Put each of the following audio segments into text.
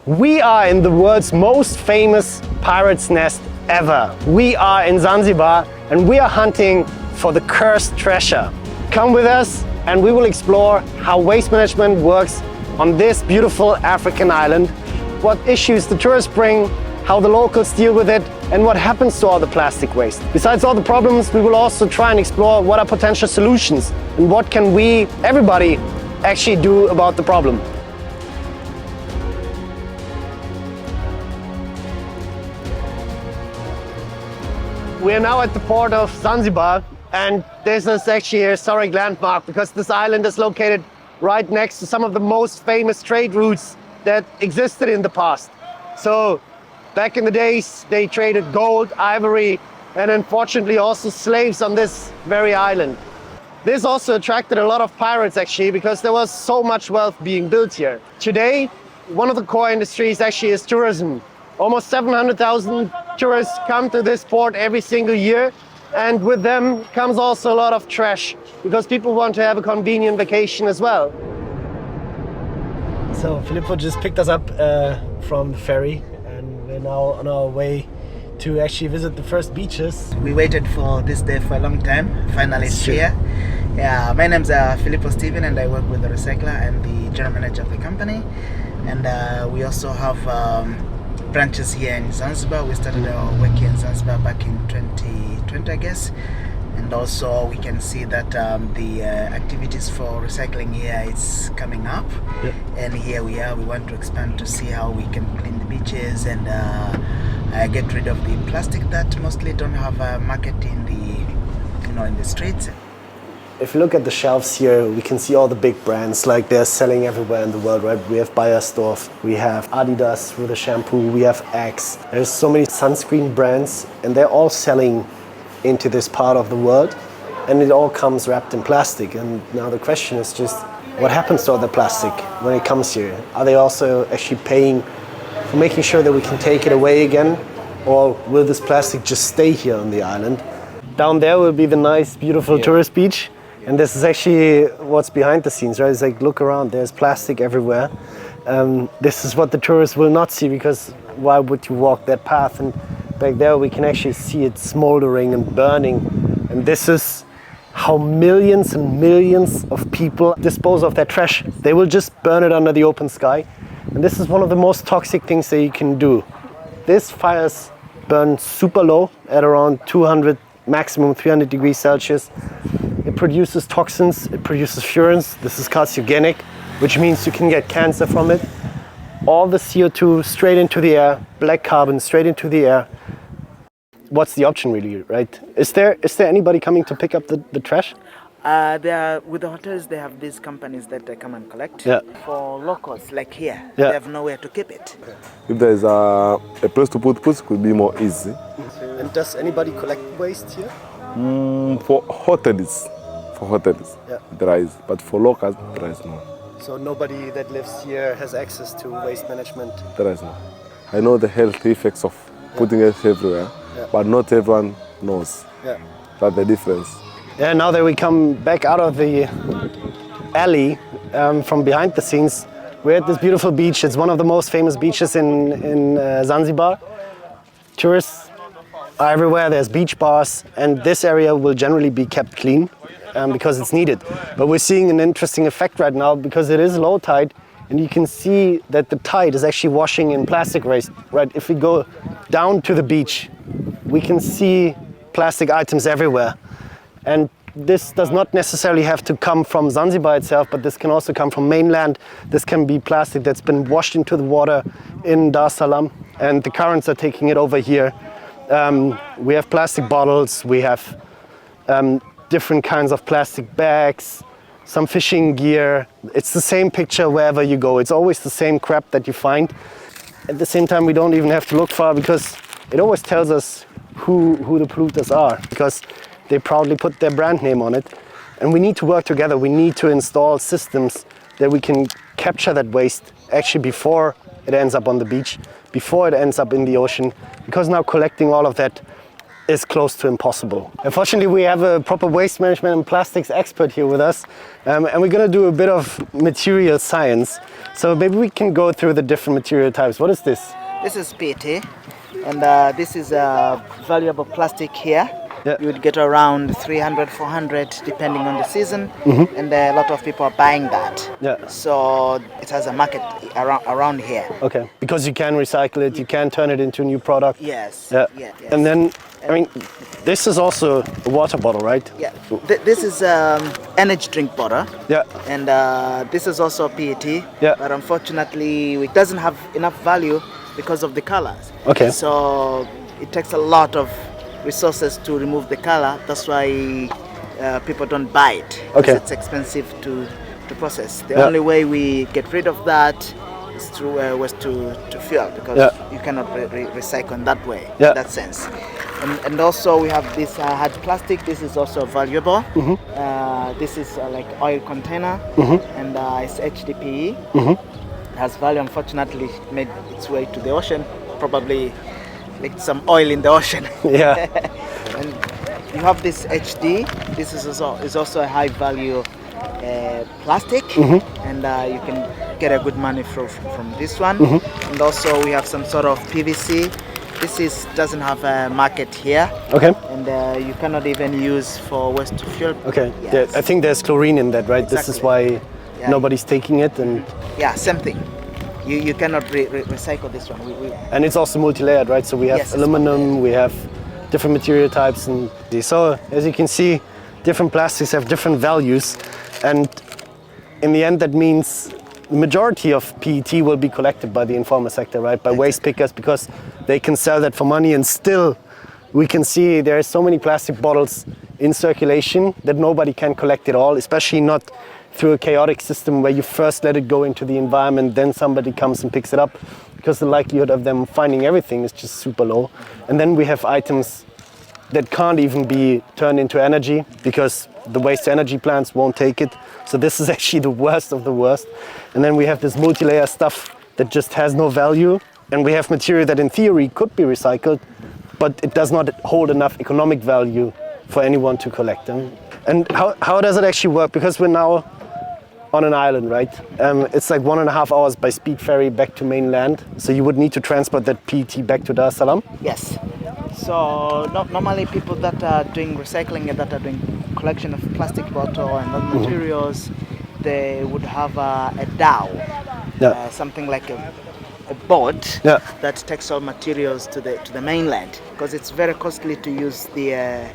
We are in the world's most famous pirate's nest ever. We are in Zanzibar and we are hunting for the cursed treasure. Come with us and we will explore how waste management works on this beautiful African island, what issues the tourists bring, how the locals deal with it, and what happens to all the plastic waste. Besides all the problems, we will also try and explore what are potential solutions and what can we, everybody, actually do about the problem. We are now at the port of Zanzibar, and this is actually a historic landmark because this island is located right next to some of the most famous trade routes that existed in the past. So back in the days, they traded gold, ivory, and unfortunately also slaves on this very island. This also attracted a lot of pirates actually because there was so much wealth being built here. Today, one of the core industries actually is tourism. Almost 700,000 tourists come to this port every single year, and with them comes also a lot of trash because people want to have a convenient vacation as well. So Filippo just picked us up from the ferry and we're now on our way to actually visit the first beaches. We waited for this day for a long time. Finally it's here. Yeah, my name's Filippo Steven and I work with the recycler and the general manager of the company. And we also have branches here in Zanzibar. We started our work here in Zanzibar back in 2020, I guess. And also we can see that the activities for recycling here is coming up. Yep. And here we are. We want to expand to see how we can clean the beaches and get rid of the plastic that mostly don't have a market in the streets. If you look at the shelves here, we can see all the big brands, like they're selling everywhere in the world, right? We have Beiersdorf, we have Adidas with a shampoo, we have Axe. There's so many sunscreen brands and they're all selling into this part of the world and it all comes wrapped in plastic. And now the question is just, what happens to all the plastic when it comes here? Are they also actually paying for making sure that we can take it away again? Or will this plastic just stay here on the island? Down there will be the nice, beautiful tourist beach. And this is actually what's behind the scenes, right? It's like, look around, there's plastic everywhere. This is what the tourists will not see because why would you walk that path? And back there we can actually see it smoldering and burning. And this is how millions and millions of people dispose of their trash. They will just burn it under the open sky. And this is one of the most toxic things that you can do. This fires burn super low at around 200, maximum 300 degrees Celsius. It produces toxins, it produces furans. This is carcinogenic, which means you can get cancer from it. All the CO2 straight into the air, black carbon straight into the air. What's the option really, right? Is there anybody coming to pick up the trash? With the hotels, they have these companies that they come and collect. Yeah. For locals, like here, they have nowhere to keep it. If there is a place to put it could be more easy. And does anybody collect waste here? For hotels, there is, but for locals, there is no. So nobody that lives here has access to waste management? There is no. I know the health effects of putting it everywhere, but not everyone knows. That's the difference. Yeah, now that we come back out of the alley from behind the scenes, we're at this beautiful beach. It's one of the most famous beaches in Zanzibar. Tourists are everywhere, there's beach bars, and this area will generally be kept clean because it's needed. But we're seeing an interesting effect right now because it is low tide and you can see that the tide is actually washing in plastic waste, right? If we go down to the beach, we can see plastic items everywhere. And this does not necessarily have to come from Zanzibar itself, but this can also come from mainland. This can be plastic that's been washed into the water in Dar es Salaam and the currents are taking it over here. We have plastic bottles, we have different kinds of plastic bags, some fishing gear. It's the same picture wherever you go. It's always the same crap that you find. At the same time, we don't even have to look far because it always tells us who the polluters are because they proudly put their brand name on it. And we need to work together. We need to install systems that we can capture that waste actually before it ends up on the beach, before it ends up in the ocean, because now collecting all of that is close to impossible. Unfortunately, we have a proper waste management and plastics expert here with us, and we're going to do a bit of material science. So maybe we can go through the different material types. What is this? This is PET, and this is a valuable plastic here. Yeah. You would get around 300, 400 depending on the season, and a lot of people are buying that. Yeah. So it has a market around here. Okay, because you can recycle it, you can turn it into a new product. Yes. Yeah. Yes. And then, I mean, this is also a water bottle, right? Yeah. This is energy drink bottle. Yeah. And this is also PET. Yeah. But unfortunately, it doesn't have enough value because of the colors. Okay. So it takes a lot of resources to remove the color. That's why people don't buy it. Okay. It's expensive to process. The only way we get rid of that is through waste to fuel, because you cannot recycle in that way, in that sense. And also we have this hard plastic. This is also valuable. This is like oil container, and it's HDPE. It has value. Unfortunately, it made its way to the ocean, probably like some oil in the ocean. Yeah. And you have this HD. This is also a high value plastic, and you can get a good money from this one. And also we have some sort of PVC. This doesn't have a market here. Okay. And you cannot even use for waste to fuel. Okay. Yes. I think there's chlorine in that, right? Exactly. This is why nobody's taking it, and yeah, same thing. You cannot recycle this one. and it's also multi-layered, right? So we have aluminum, we have different material types, and so as you can see, different plastics have different values, and in the end that means the majority of PET will be collected by the informal sector, right? By waste pickers, because they can sell that for money, and still we can see there are so many plastic bottles in circulation that nobody can collect it all, especially not through a chaotic system where you first let it go into the environment, then somebody comes and picks it up, because the likelihood of them finding everything is just super low. And then we have items that can't even be turned into energy because the waste to energy plants won't take it. So this is actually the worst of the worst. And then we have this multi-layer stuff that just has no value. And we have material that in theory could be recycled, but it does not hold enough economic value for anyone to collect them. And how does it actually work? Because we're now on an island, right? It's like 1.5 hours by speed ferry back to mainland. So you would need to transport that PET back to Dar es Salaam? Yes. So normally people that are doing recycling and that are doing collection of plastic bottle and other materials, they would have a dhow, something like a boat that takes all materials to the mainland, because it's very costly to use the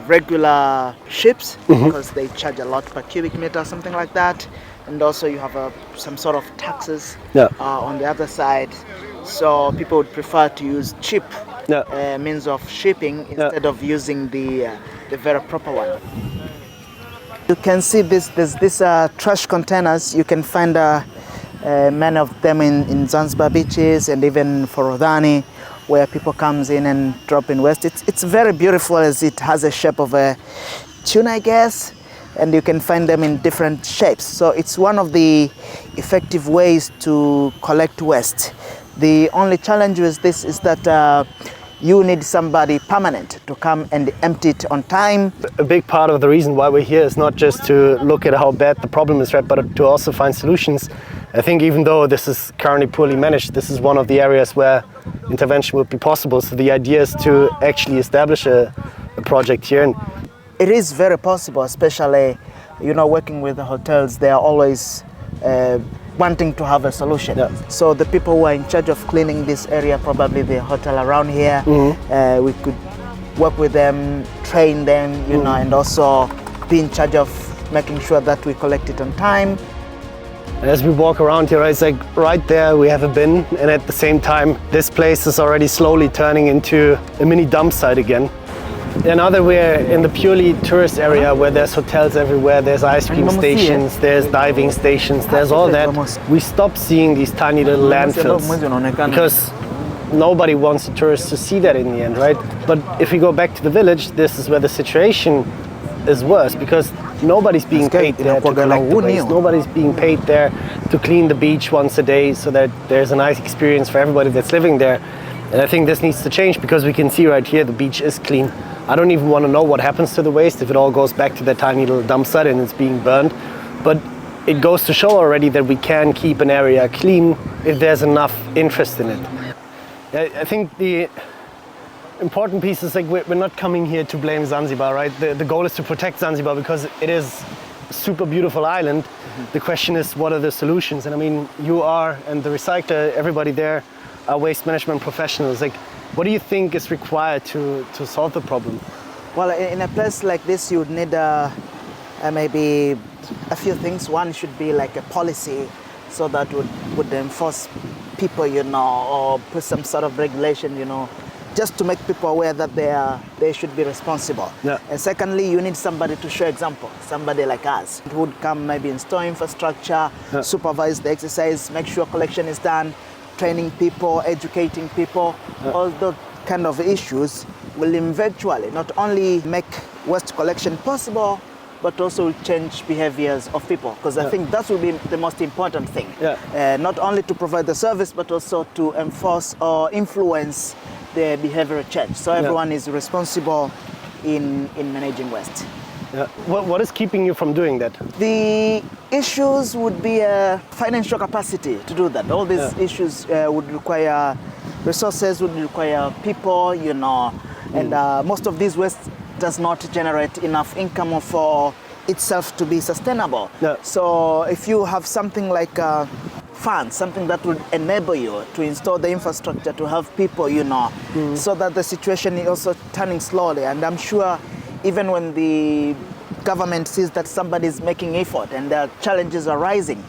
regular ships, because they charge a lot per cubic meter, something like that. And also you have some sort of taxes on the other side. So people would prefer to use cheap means of shipping instead of using the very proper one. You can see these trash containers. You can find many of them in Zanzibar beaches and even Forodhani, where people comes in and drop in waste. It's very beautiful, as it has a shape of a tuna, I guess, and you can find them in different shapes. So it's one of the effective ways to collect waste. The only challenge with this is that you need somebody permanent to come and empty it on time. A big part of the reason why we're here is not just to look at how bad the problem is, right, but to also find solutions. I think even though this is currently poorly managed, this is one of the areas where intervention would be possible. So the idea is to actually establish a project here. And it is very possible, especially, working with the hotels. They are always wanting to have a solution. So the people who are in charge of cleaning this area, probably the hotel around here, we could work with them, train them, and also be in charge of making sure that we collect it on time. As we walk around here, it's like right there we have a bin, and at the same time this place is already slowly turning into a mini dump site again. And now that we're in the purely tourist area where there's hotels everywhere, there's ice cream stations, there's diving stations, there's all that, we stop seeing these tiny little landfills because nobody wants the tourists to see that in the end, right? But if we go back to the village, this is where the situation is worse, because nobody's being paid there to collect the waste. Nobody's being paid there to clean the beach once a day so that there's a nice experience for everybody that's living there. And I think this needs to change because we can see right here the beach is clean. I don't even want to know what happens to the waste if it all goes back to that tiny little dump site and it's being burned. But it goes to show already that we can keep an area clean if there's enough interest in it. I think the important piece is like we're not coming here to blame Zanzibar, right? The goal is to protect Zanzibar because it is a super beautiful island. The question is, what are the solutions? And I mean, you are, and the recycler, everybody there are waste management professionals. Like, what do you think is required to solve the problem? Well, in a place like this, you would need maybe a few things. One should be like a policy, so that would enforce people, you know, or put some sort of regulation, you know, just to make people aware that they should be responsible. Yeah. And secondly, you need somebody to show example, somebody like us who would come maybe install infrastructure, supervise the exercise, make sure collection is done, training people, educating people. All those kind of issues will eventually not only make waste collection possible, but also change behaviors of people, because I think that will be the most important thing. Not only to provide the service, but also to enforce or influence the behavioral change. So everyone is responsible in managing waste. What is keeping you from doing that? The issues would be a financial capacity to do that. All these issues would require resources, would require people, you know, and most of these waste does not generate enough income for itself to be sustainable. So if you have something like funds, something that would enable you to install the infrastructure to help people, you know, so that the situation is also turning slowly. And I'm sure even when the government sees that somebody is making effort and the challenges are rising,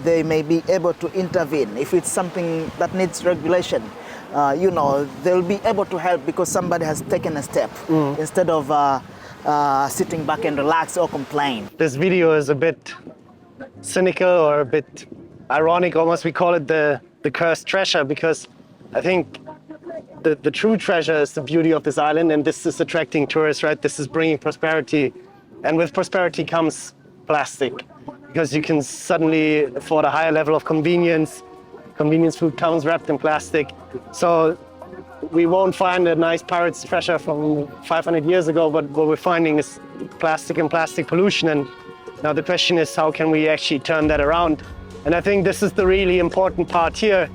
they may be able to intervene. If it's something that needs regulation, you know, they'll be able to help because somebody has taken a step instead of sitting back and relax or complain. This video is a bit cynical or a bit ironic, almost. We call it the cursed treasure, because I think the true treasure is the beauty of this island, and this is attracting tourists, right? This is bringing prosperity, and with prosperity comes plastic, because you can suddenly afford a higher level of convenience. Convenience food comes wrapped in plastic. So we won't find a nice pirate's treasure from 500 years ago, but what we're finding is plastic and plastic pollution. And now the question is, how can we actually turn that around? And I think this is the really important part here.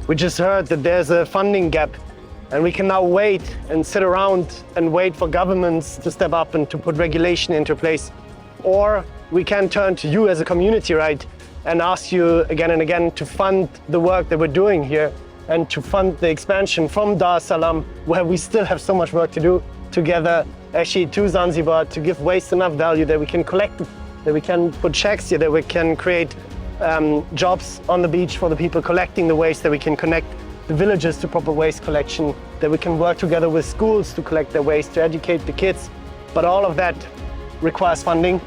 We just heard that there's a funding gap, and we can now wait and sit around and wait for governments to step up and to put regulation into place. Or we can turn to you as a community, right, and ask you again and again to fund the work that we're doing here and to fund the expansion from Dar es Salaam, where we still have so much work to do, together actually to Zanzibar, to give waste enough value that we can collect it, that we can put shacks here, that we can create jobs on the beach for the people collecting the waste, that we can connect the villages to proper waste collection, that we can work together with schools to collect their waste, to educate the kids. But all of that requires funding.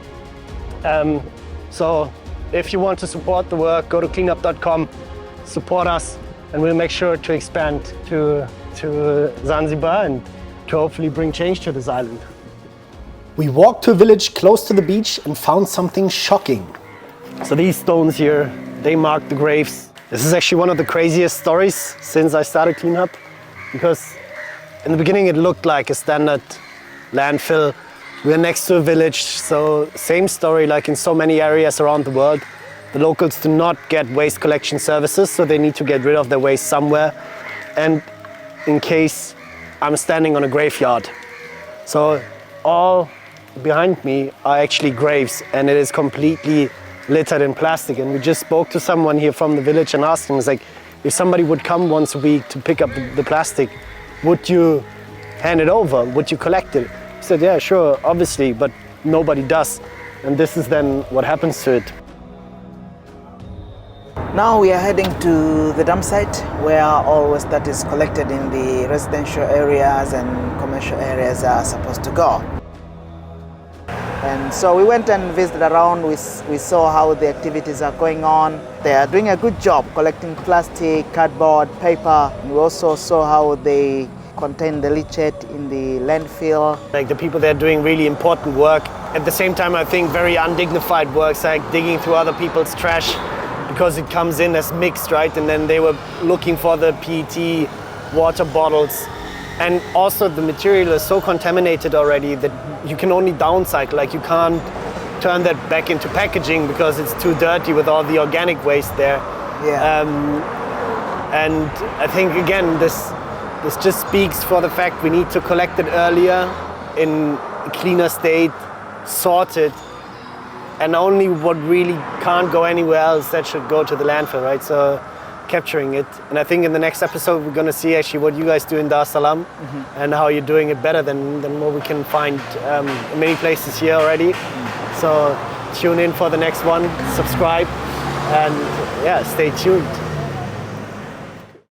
So if you want to support the work, go to CLEANHUB.com, support us, and we'll make sure to expand to Zanzibar and to hopefully bring change to this island. We walked to a village close to the beach and found something shocking. So these stones here, they mark the graves. This is actually one of the craziest stories since I started CLEANHUB, because in the beginning it looked like a standard landfill. We're next to a village, so same story like in so many areas around the world. The locals do not get waste collection services, so they need to get rid of their waste somewhere. And in case I'm standing on a graveyard. So all behind me are actually graves, and it is completely littered in plastic. And we just spoke to someone here from the village and asked him, it's like, if somebody would come once a week to pick up the plastic, would you hand it over? Would you collect it? He said, yeah, sure, obviously, but nobody does. And this is then what happens to it. Now we are heading to the dump site, where all waste that is collected in the residential areas and commercial areas are supposed to go. And so we went and visited around. We saw how the activities are going on. They are doing a good job collecting plastic, cardboard, paper. And we also saw how they contain the leachate in the landfill. Like the people there doing really important work. At the same time, I think very undignified works, like digging through other people's trash because it comes in as mixed, right? And then they were looking for the PET water bottles. And also the material is so contaminated already that you can only downcycle, like you can't turn that back into packaging because it's too dirty with all the organic waste there. Yeah. And I think again, this just speaks for the fact we need to collect it earlier in a cleaner state, sort it, and only what really can't go anywhere else, that should go to the landfill, right? So capturing it. And I think in the next episode, we're gonna see actually what you guys do in Dar es Salaam and how you're doing it better than what we can find in many places here already. So tune in for the next one, subscribe, and yeah, stay tuned.